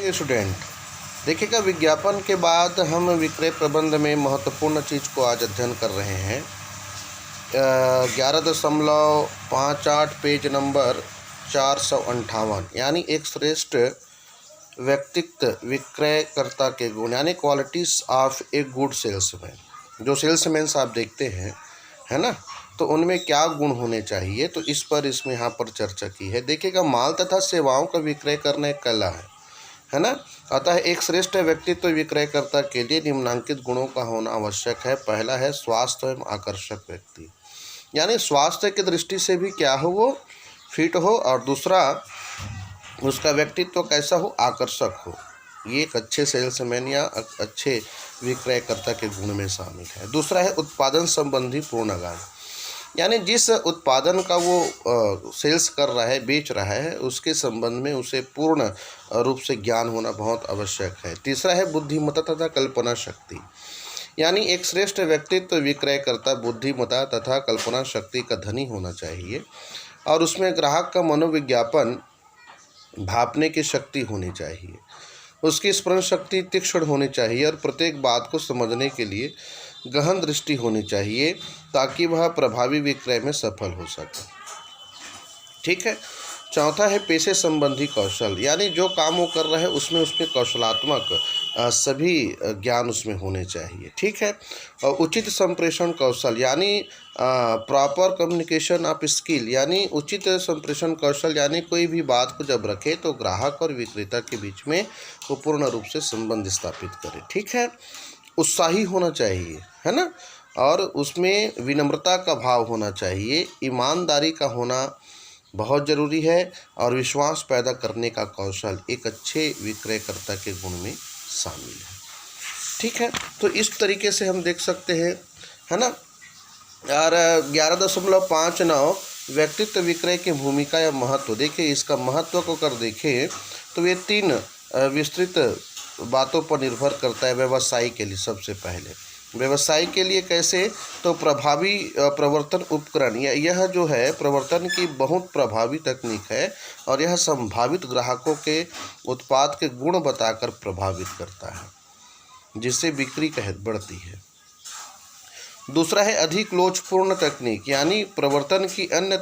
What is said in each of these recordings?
Dear student, देखिएगा विज्ञापन के बाद हम विक्रय प्रबंध में महत्वपूर्ण चीज़ को आज अध्ययन कर रहे हैं। 11.58 पेज नंबर 458 यानी एक श्रेष्ठ व्यक्तित्व विक्रयकर्ता के गुण यानी qualities of a good salesman. जो सेल्समैन आप देखते हैं, है ना, तो उनमें क्या गुण होने चाहिए, तो इस पर इसमें यहाँ पर चर्चा की है। देखिएगा माल तथा सेवाओं का विक्रय करना एक कला है ना। अतः एक श्रेष्ठ व्यक्तित्व विक्रयकर्ता के लिए निम्नलिखित गुणों का होना आवश्यक है। पहला है स्वास्थ्य एवं आकर्षक व्यक्ति, यानी स्वास्थ्य की दृष्टि से भी क्या हो, वो फिट हो, और दूसरा उसका व्यक्तित्व कैसा हो, आकर्षक हो। ये एक अच्छे सेल्समैन या अच्छे विक्रयकर्ता के गुण में शामिल है। दूसरा है उत्पादन संबंधी पूर्ण ज्ञान, यानी जिस उत्पादन का वो सेल्स कर रहा है, बेच रहा है, उसके संबंध में उसे पूर्ण रूप से ज्ञान होना बहुत आवश्यक है। तीसरा है बुद्धिमत्ता तथा कल्पना शक्ति, यानी एक श्रेष्ठ व्यक्तित्व विक्रयकर्ता बुद्धिमत्ता तथा कल्पना शक्ति का धनी होना चाहिए, और उसमें ग्राहक का मनोविज्ञापन भांपने की शक्ति होनी चाहिए। उसकी स्मरण शक्ति तीक्ष्ण होनी चाहिए और प्रत्येक बात को समझने के लिए गहन दृष्टि होनी चाहिए, ताकि वह प्रभावी विक्रय में सफल हो सके। ठीक है। चौथा है पेशे संबंधी कौशल, यानी जो काम वो कर रहा है उसमें उसके कौशलात्मक सभी ज्ञान उसमें होने चाहिए। ठीक है। और उचित संप्रेषण कौशल, यानी प्रॉपर कम्युनिकेशन ऑफ स्किल, यानी उचित संप्रेषण कौशल, यानी कोई भी बात को जब रखे तो ग्राहक और विक्रेता के बीच में वो पूर्ण रूप से संबंध स्थापित करे। ठीक है। उत्साही होना चाहिए, है ना, और उसमें विनम्रता का भाव होना चाहिए, ईमानदारी का होना बहुत ज़रूरी है, और विश्वास पैदा करने का कौशल एक अच्छे विक्रयकर्ता के गुण में शामिल है। ठीक है। तो इस तरीके से हम देख सकते हैं, है ना। और 11.59 व्यक्तित्व विक्रय की भूमिका या महत्व। देखिए इसका महत्व को कर देखें तो ये 3 विस्तृत बातों पर निर्भर करता है। व्यवसाय के लिए सबसे पहले, व्यवसाय के लिए कैसे, तो प्रभावी प्रवर्तन उपकरण, यह जो है प्रवर्तन की बहुत प्रभावी तकनीक है, और यह संभावित ग्राहकों के उत्पाद के गुण बताकर प्रभावित करता है, जिससे बिक्री बढ़ती है। दूसरा है अधिक लोचपूर्ण तकनीक, यानी प्रवर्तन की अन्य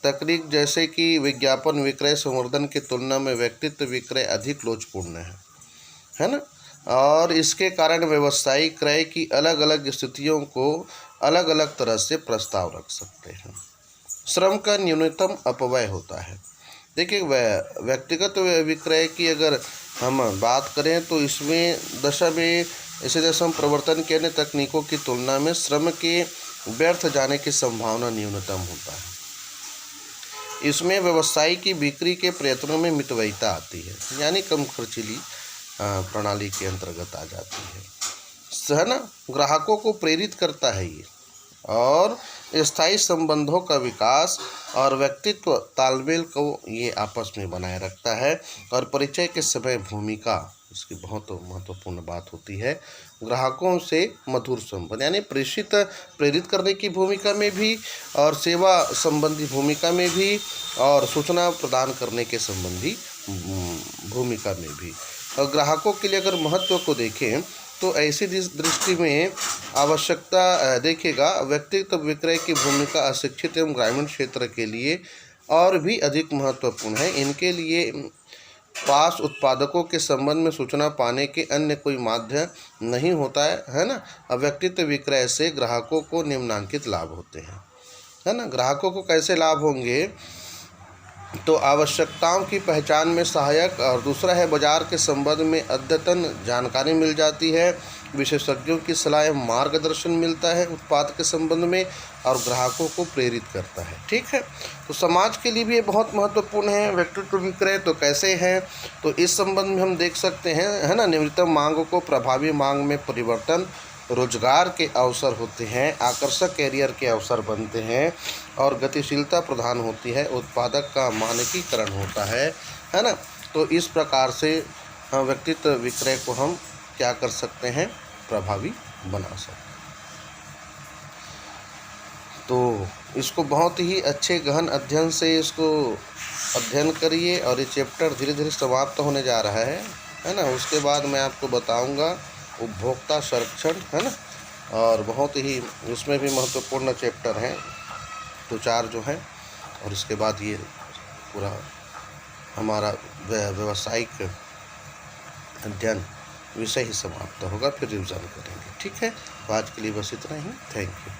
तकनीक जैसे कि विज्ञापन विक्रय संवर्धन की तुलना में व्यक्तित्व विक्रय अधिक लोचपूर्ण है ना, और इसके कारण व्यवसायिक क्रय की अलग अलग स्थितियों को अलग अलग तरह से प्रस्ताव रख सकते हैं। श्रम का न्यूनतम अपव्यय होता है। देखिए व्यक्तिगत विक्रय की अगर हम बात करें तो इसमें दशम प्रवर्तन के अन्य तकनीकों की तुलना में श्रम के व्यर्थ जाने की संभावना न्यूनतम होता है। इसमें व्यवसाय की बिक्री के प्रयत्नों में मितव्ययिता आती है, यानी कम खर्चीली प्रणाली के अंतर्गत आ जाती है ना। ग्राहकों को प्रेरित करता है ये, और स्थायी संबंधों का विकास और व्यक्तित्व तालमेल को ये आपस में बनाए रखता है, और परिचय के समय भूमिका इसकी बहुत महत्वपूर्ण बात होती है। ग्राहकों से मधुर संबंध, यानी प्रेरित करने की भूमिका में भी, और सेवा संबंधी भूमिका में भी, और सूचना प्रदान करने के संबंधी भूमिका में भी। और ग्राहकों के लिए अगर महत्व को देखें तो ऐसी दृष्टि में आवश्यकता देखिएगा व्यक्तित्व विक्रय की भूमिका अशिक्षित एवं ग्रामीण क्षेत्र के लिए और भी अधिक महत्वपूर्ण है। इनके लिए पास उत्पादकों के संबंध में सूचना पाने के अन्य कोई माध्यम नहीं होता है ना। व्यक्तित्व विक्रय से ग्राहकों को निम्नलिखित लाभ होते हैं, है ना। ग्राहकों को कैसे लाभ होंगे, तो आवश्यकताओं की पहचान में सहायक, और दूसरा है बाजार के संबंध में अद्यतन जानकारी मिल जाती है, विशेषज्ञों की सलाह एवं मार्गदर्शन मिलता है उत्पाद के संबंध में, और ग्राहकों को प्रेरित करता है। ठीक है। तो समाज के लिए भी ये बहुत महत्वपूर्ण है व्यक्तित्व विक्रय। तो कैसे है, तो इस संबंध में हम देख सकते हैं, है ना, न्यूनतम मांग को प्रभावी मांग में परिवर्तन, रोजगार के अवसर होते हैं, आकर्षक कैरियर के अवसर बनते हैं, और गतिशीलता प्रदान होती है, उत्पादक का मानकीकरण होता है ना। तो इस प्रकार से व्यक्तित्व विक्रय को हम क्या कर सकते हैं, प्रभावी बना सकते हैं। तो इसको बहुत ही अच्छे गहन अध्ययन से इसको अध्ययन करिए और ये चैप्टर धीरे धीरे समाप्त होने जा रहा है ना। उसके बाद मैं आपको बताऊंगा उपभोक्ता संरक्षण, है ना, और बहुत ही उसमें भी महत्वपूर्ण चैप्टर हैं 2-4 जो हैं। और इसके बाद ये पूरा हमारा व्यावसायिक अध्ययन विषय ही समाप्त होगा, फिर रिवीजन करेंगे। ठीक है, तो आज के लिए बस इतना ही। Thank you.